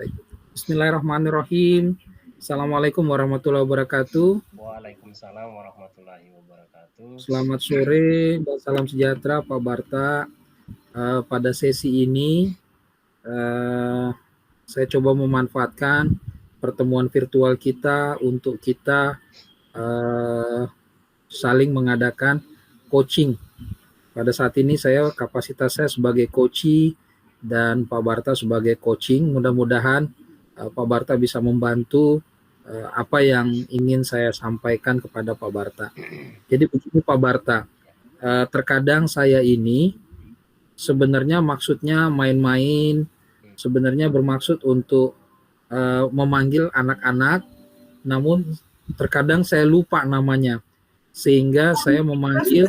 Baik. Bismillahirrahmanirrahim. Assalamualaikum warahmatullahi wabarakatuh. Waalaikumsalam warahmatullahi wabarakatuh. Selamat sore dan salam sejahtera Pak Barta. Pada sesi ini saya coba memanfaatkan pertemuan virtual kita untuk kita saling mengadakan coaching. Pada saat ini kapasitas saya sebagai coachee dan Pak Barta sebagai coaching. Mudah-mudahan Pak Barta bisa membantu apa yang ingin saya sampaikan kepada Pak Barta. Jadi begini Pak Barta, terkadang saya ini sebenarnya maksudnya main-main, sebenarnya bermaksud untuk memanggil anak-anak, namun terkadang saya lupa namanya, sehingga saya memanggil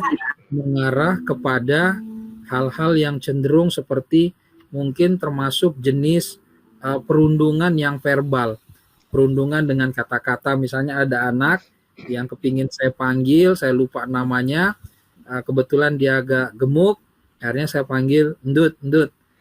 mengarah kepada hal-hal yang cenderung seperti mungkin termasuk jenis perundungan yang verbal, perundungan dengan kata-kata. Misalnya ada anak yang kepingin saya panggil, saya lupa namanya, kebetulan dia agak gemuk, akhirnya saya panggil, Ndut,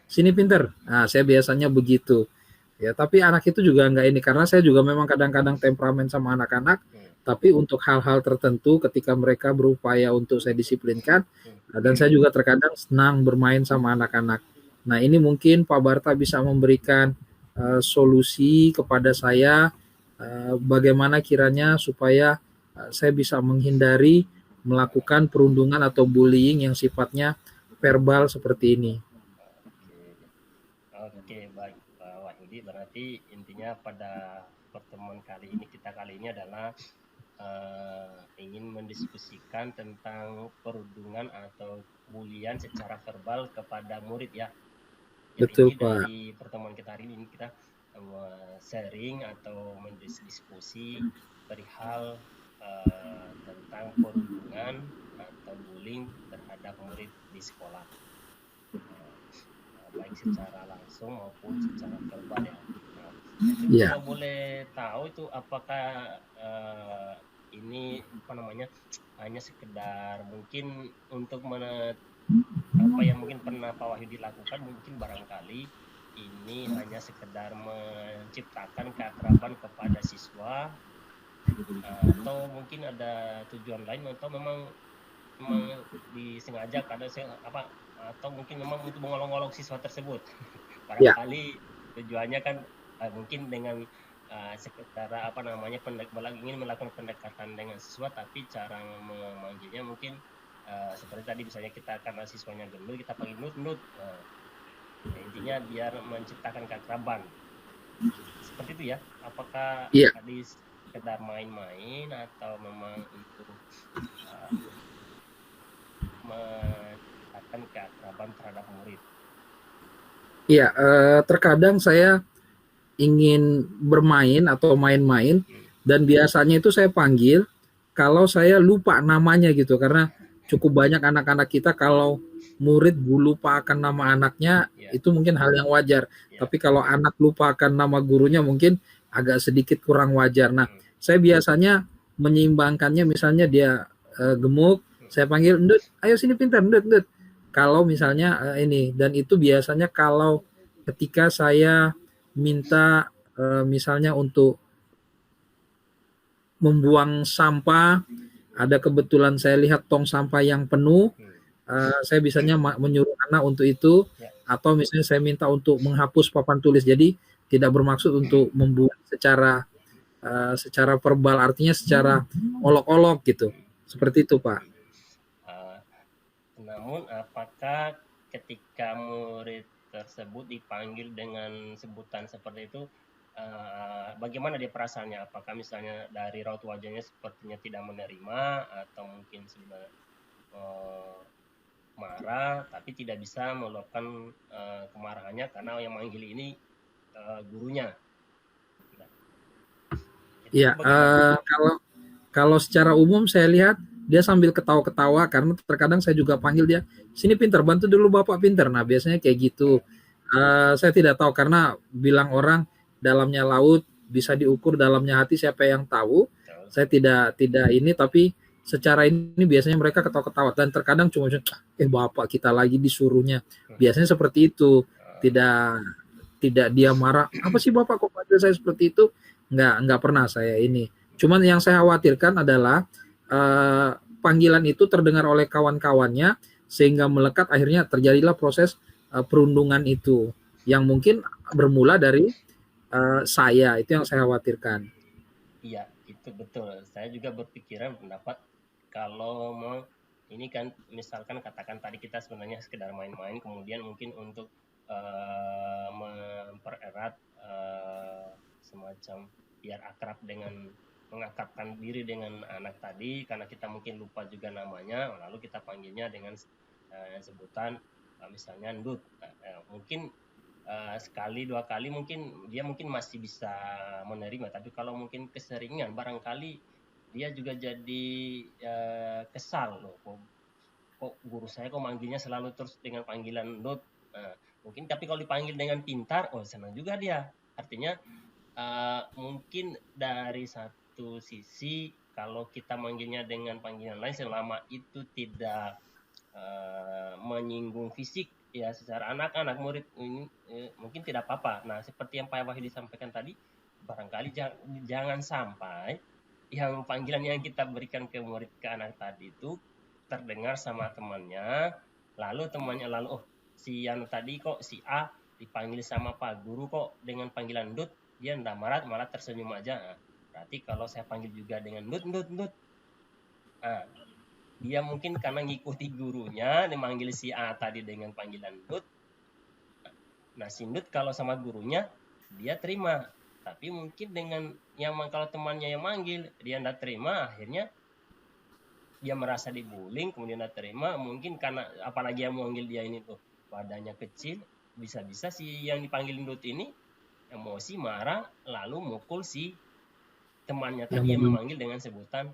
sini pinter. Nah, saya biasanya begitu. Ya, tapi anak itu juga enggak ini, karena saya juga memang kadang-kadang temperamen sama anak-anak, tapi untuk hal-hal tertentu ketika mereka berupaya untuk saya disiplinkan, dan saya juga terkadang senang bermain sama anak-anak. Nah, ini mungkin Pak Barta bisa memberikan solusi kepada saya, bagaimana kiranya supaya saya bisa menghindari melakukan perundungan atau bullying yang sifatnya verbal seperti ini. Oke, baik Pak Wahyudi. Berarti intinya pada pertemuan kali ini adalah ingin mendiskusikan tentang perundungan atau bulian secara verbal kepada murid ya. Jadi betul Pak. Dari pertemuan kita hari ini kita sharing atau mendiskusi perihal tentang perundungan atau bullying terhadap murid di sekolah, baik secara langsung maupun secara verbal ya. Nah, kalau boleh tahu itu apakah ini hanya sekedar mungkin untuk apa yang mungkin pernah Pak Wahyudi lakukan, mungkin barangkali ini hanya sekedar menciptakan keakraban kepada siswa, atau mungkin ada tujuan lain, atau memang disengaja atau mungkin memang untuk mengolok-olok siswa tersebut. Barangkali tujuannya kan mungkin dengan sekitar ingin melakukan pendekatan dengan siswa, tapi cara memanggilnya mungkin seperti tadi misalnya karena siswanya gendut, kita panggil Nut. Intinya biar menciptakan keakraban. Seperti itu ya. Apakah tadi sekedar main-main atau memang untuk menciptakan keakraban terhadap murid? Iya, terkadang saya ingin bermain atau main-main, dan biasanya itu saya panggil kalau saya lupa namanya gitu, karena cukup banyak anak-anak kita kalau murid lupa akan nama anaknya, itu mungkin hal yang wajar. Tapi kalau anak lupa akan nama gurunya mungkin agak sedikit kurang wajar. Nah, saya biasanya menyeimbangkannya, misalnya dia gemuk, saya panggil, Ndut, ayo sini pintar, Ndut. Kalau misalnya ini, dan itu biasanya kalau ketika saya minta misalnya untuk membuang sampah, ada kebetulan saya lihat tong sampah yang penuh, saya biasanya menyuruh anak untuk itu, atau misalnya saya minta untuk menghapus papan tulis. Jadi tidak bermaksud untuk membuat secara verbal, artinya secara olok-olok gitu. Seperti itu Pak. Namun apakah ketika murid tersebut dipanggil dengan sebutan seperti itu, bagaimana dia perasaannya? Apakah misalnya dari raut wajahnya sepertinya tidak menerima, atau mungkin sudah marah tapi tidak bisa meluapkan kemarahannya karena yang manggil ini gurunya? Iya, kalau secara umum saya lihat dia sambil ketawa-ketawa, karena terkadang saya juga panggil dia, sini pintar, bantu dulu Bapak pintar. Nah, biasanya kayak gitu. Saya tidak tahu, karena bilang orang dalamnya laut bisa diukur dalamnya hati, siapa yang tahu. Saya tidak ini, tapi secara ini biasanya mereka ketawa-ketawa, dan terkadang cuma Bapak kita lagi disuruhnya. Biasanya seperti itu. tidak dia marah, apa sih Bapak kok panggil saya seperti itu? Nggak pernah saya ini. Cuman yang saya khawatirkan adalah panggilan itu terdengar oleh kawan-kawannya sehingga melekat, akhirnya terjadilah proses perundungan itu yang mungkin bermula dari saya, itu yang saya khawatirkan. Iya, itu betul. Saya juga berpikiran pendapat kalau mau ini kan misalkan katakan tadi kita sebenarnya sekedar main-main, kemudian mungkin untuk mempererat semacam biar akrab dengan mengakrabkan diri dengan anak tadi karena kita mungkin lupa juga namanya, lalu kita panggilnya dengan sebutan misalnya Ndut. Mungkin sekali dua kali mungkin dia mungkin masih bisa menerima, tapi kalau mungkin keseringan barangkali dia juga jadi kesal loh, kok guru saya kok manggilnya selalu terus dengan panggilan Dot. Mungkin tapi kalau dipanggil dengan pintar, oh senang juga dia. Artinya mungkin dari satu sisi kalau kita manggilnya dengan panggilan lain selama itu tidak menyinggung fisik ya secara anak-anak murid ini mungkin tidak apa-apa. Nah, seperti yang Pak Wahyu disampaikan tadi, barangkali jangan sampai yang panggilan yang kita berikan ke murid ke anak tadi itu terdengar sama temannya, lalu temannya lalu oh si yang tadi kok si A dipanggil sama Pak Guru kok dengan panggilan Dut, dia enggak marah malah tersenyum aja. Nah, berarti kalau saya panggil juga dengan Dut Dut Dut, nah, dia mungkin karena ngikuti gurunya dimanggil si A tadi dengan panggilan Dut. Nah si Dut kalau sama gurunya dia terima, tapi mungkin dengan yang kalau temannya yang manggil dia tidak terima, akhirnya dia merasa dibullying, kemudian tidak terima, mungkin karena apalagi yang manggil dia ini tuh badannya kecil, bisa-bisa si yang dipanggil Dut ini emosi marah lalu mukul si temannya tadi yang memanggil dengan sebutan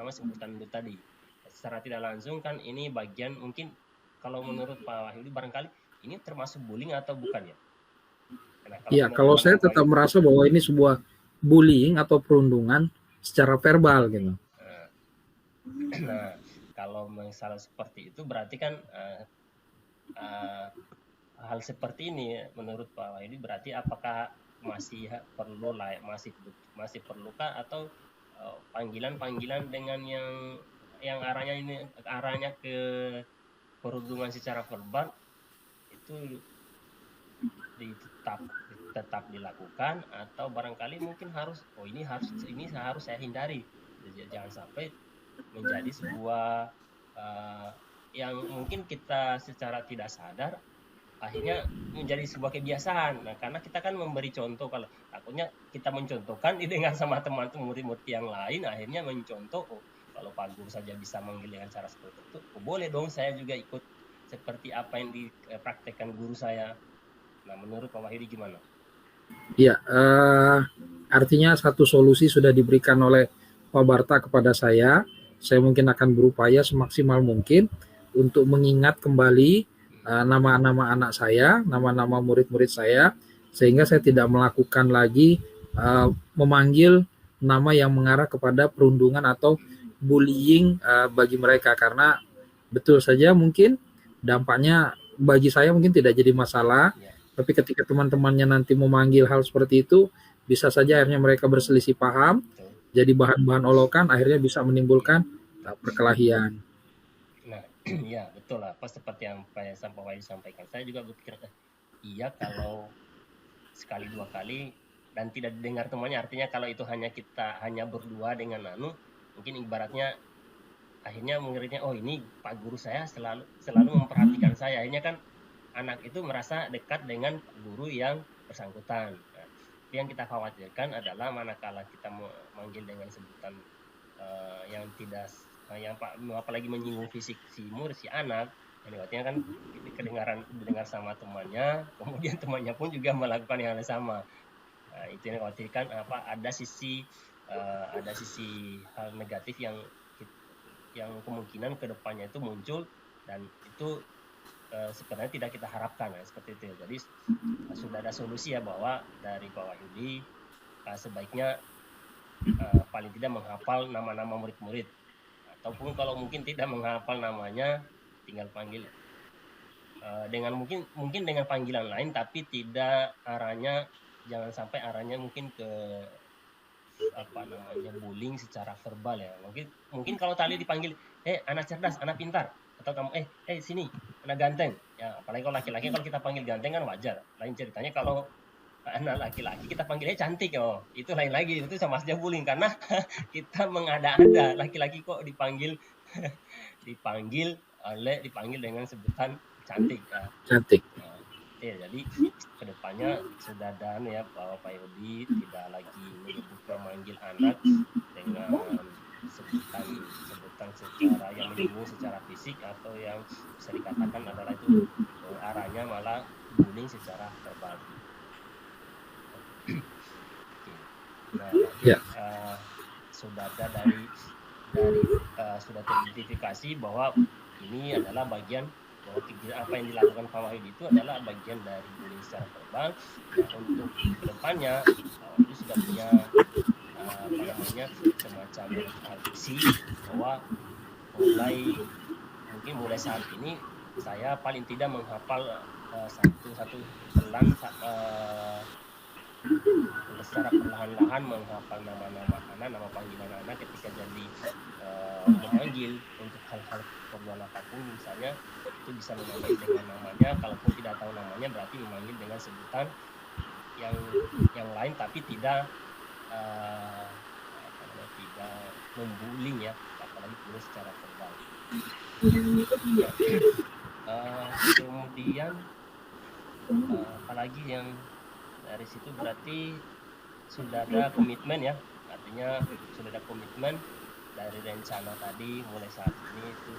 sebutan itu tadi. Secara tidak langsung kan ini bagian mungkin kalau menurut Pak Wahyu barangkali ini termasuk bullying atau bukan ya? Nah, Ya, kalau saya tetap merasa bahwa ini sebuah bullying atau perundungan secara verbal gitu. Nah, kalau misalnya seperti itu berarti kan hal seperti ini menurut Pak Wahyu berarti apakah masih perlu masih perlukah atau panggilan-panggilan dengan yang arahnya ke perundungan secara verbal itu tetap dilakukan atau barangkali mungkin harus ini harus saya hindari, jangan sampai menjadi sebuah yang mungkin kita secara tidak sadar akhirnya menjadi sebuah kebiasaan. Nah, karena kita kan memberi contoh, kalau takutnya kita mencontohkan didengar sama teman-teman murid-murid yang lain, akhirnya mencontoh, oh, kalau Pak Guru saja bisa manggil dengan cara seperti itu, oh, boleh dong saya juga ikut seperti apa yang dipraktekkan guru saya. Nah, menurut Pak Wahidi gimana? Ya, artinya satu solusi sudah diberikan oleh Pak Barta kepada saya. Saya mungkin akan berupaya semaksimal mungkin untuk mengingat kembali nama-nama anak saya, nama-nama murid-murid saya, sehingga saya tidak melakukan lagi memanggil nama yang mengarah kepada perundungan atau bullying bagi mereka, karena betul saja mungkin dampaknya bagi saya mungkin tidak jadi masalah, tapi ketika teman-temannya nanti memanggil hal seperti itu, bisa saja akhirnya mereka berselisih paham, jadi bahan-bahan olokan, akhirnya bisa menimbulkan perkelahian. Nah, ya betul lah. Pas seperti yang Pak Wahyu sampaikan. Saya juga berpikir, iya kalau sekali dua kali dan tidak didengar temannya, artinya kalau itu kita hanya berdua dengan mungkin ibaratnya akhirnya muridnya, oh ini Pak Guru saya selalu memperhatikan saya. Akhirnya kan anak itu merasa dekat dengan guru yang bersangkutan. Nah, yang kita khawatirkan adalah manakala kita memanggil dengan sebutan yang tidak yang apalagi menyinggung fisik si anak, yang artinya kan didengar sama temannya, kemudian temannya pun juga melakukan yang sama. Nah, itu yang dikhawatirkan ada sisi hal negatif yang kemungkinan kedepannya itu muncul, dan itu sebenarnya tidak kita harapkan seperti itu. Jadi sudah ada solusi ya bahwa dari Pak Wahyudi sebaiknya paling tidak menghafal nama-nama murid-murid, ataupun kalau mungkin tidak menghafal namanya tinggal panggil dengan mungkin dengan panggilan lain, tapi tidak arahnya, jangan sampai arahnya mungkin ke apa namanya, bullying secara verbal ya. Mungkin kalau tadi dipanggil, anak cerdas, anak pintar, atau kamu sini, anak ganteng. Ya, apalagi kalau laki-laki, kalau kita panggil ganteng kan wajar. Lain ceritanya kalau anak laki-laki kita panggilnya cantik, oh itu lain lagi, itu sama saja bullying, karena kita mengada-ada laki-laki kok dipanggil dipanggil dengan sebutan cantik ya. Cantik. Nah, ya, jadi kedepannya sudah dan ya Pak Yodi tidak lagi menyebut memanggil anak dengan sebutan secara yang menyinggung secara fisik, atau yang bisa dikatakan adalah itu arahnya malah bullying secara verbal. Nah, Ya. sudah ada dari sudah teridentifikasi bahwa ini adalah bagian, bahwa apa yang dilakukan Pak Wahid itu adalah bagian dari bullying secara verbal. Nah, untuk kedepannya Pak Wahid sudah punya apa namanya, semacam aksi bahwa mulai saat ini saya paling tidak menghafal satu pelan secara perlahan-lahan menghafal nama-nama anak, nama panggilan anak ketika jadi memanggil untuk hal-hal keperluan apapun, misalnya itu bisa memanggil dengan namanya. Kalaupun tidak tahu namanya, berarti memanggil dengan sebutan yang lain, tapi tidak tidak membullying ya, apalagi bullying secara verbal. Kemudian apalagi yang dari situ berarti sudah ada komitmen ya, artinya sudah ada komitmen dari rencana tadi mulai saat ini itu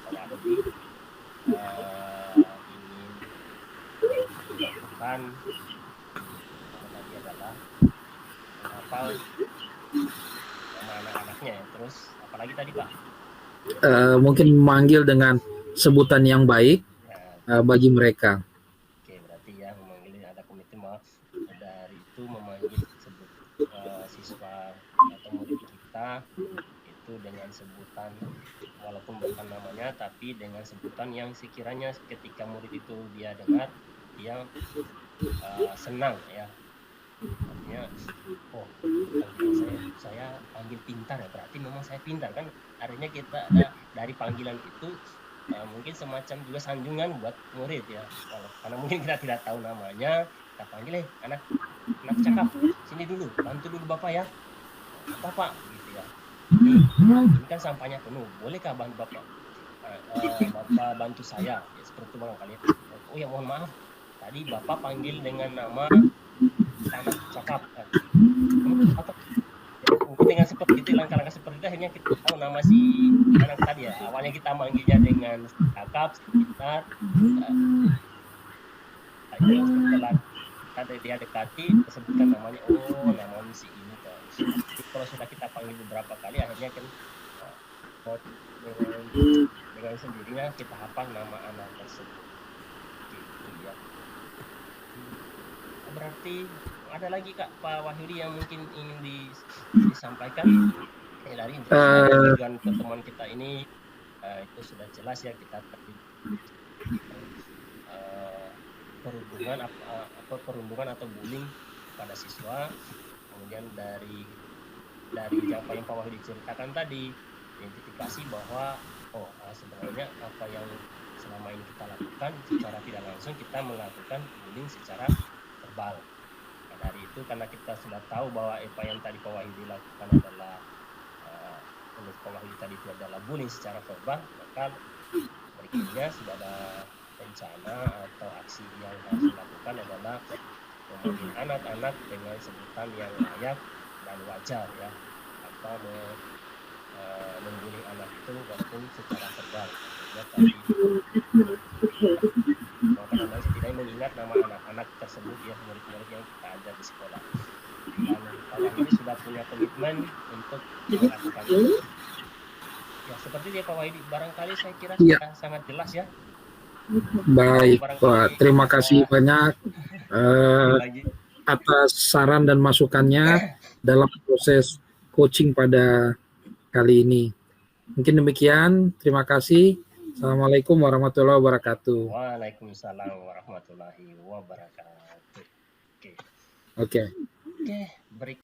Pak Wahdi ingin melakukan tadi adalah menghafal nama anak-anaknya ya. Terus apalagi tadi Pak? Mungkin memanggil dengan sebutan yang baik bagi mereka. Oke, berarti ya memanggil, ada komitmen bahwa dari itu memanggil siswa atau murid kita itu dengan sebutan, walaupun bukan namanya, tapi dengan sebutan yang sekiranya ketika murid itu dia dengar, dia senang ya. Artinya, oh saya panggil pintar ya, berarti memang saya pintar kan. Artinya kita dari panggilan itu mungkin semacam juga sanjungan buat murid ya, karena mungkin kita tidak tahu namanya, kita panggil anak cakap, sini dulu, bantu dulu bapak ya, apa pak gitu ya, ini kan sampahnya penuh, bolehkah bantu bapak bapak bantu saya ya, seperti itu barangkali. Oh ya mohon maaf, tadi bapak panggil dengan nama anak cakap, atau mungkin dengan seperti itu, langkah-langkah seperti itu akhirnya kita tahu nama si anak tadi ya. Awalnya kita manggilnya dengan cakap, sekitar, setelah dia dekati, sebutkan namanya, oh namanya si ini kan. Jadi kalau sudah kita panggil beberapa kali, akhirnya kan dengan sendirinya kita hafal nama anak tersebut gitu ya. Berarti ada lagi Kak Pak Wahyudi yang mungkin ingin disampaikan dari tujuan pertemuan kita ini? Itu sudah jelas ya, kita tadi perundungan atau bullying pada siswa. Kemudian dari apa yang Pak Wahyudi ceritakan tadi, identifikasi bahwa sebenarnya apa yang selama ini kita lakukan secara tidak langsung, kita melakukan bullying secara verbal. Nah, dari itu karena kita sudah tahu bahwa apa yang tadi Pak Wahyudi lakukan adalah menurut Pak Wahyudi tadi itu adalah bullying secara verbal, maka berikutnya sudah ada rencana atau aksi yang harus dilakukan adalah memanggil anak-anak dengan sebutan yang layak dan wajar ya, tanpa membuli anak itu walaupun secara verbal. Ya, tadi maka namanya setidaknya mengingat nama anak-anak tersebut ya, murid-murid yang kita ajar di sekolah. Dan Pak Wahyudi sudah punya komitmen untuk melakukan itu. Ya seperti dia Pak Wahyudi, barangkali saya kira sudah sangat jelas ya. Baik Pak, terima kasih banyak atas saran dan masukannya dalam proses coaching pada kali ini. Mungkin demikian, terima kasih. Assalamualaikum warahmatullahi wabarakatuh. Waalaikumsalam warahmatullahi wabarakatuh. Oke. Oke. Oke.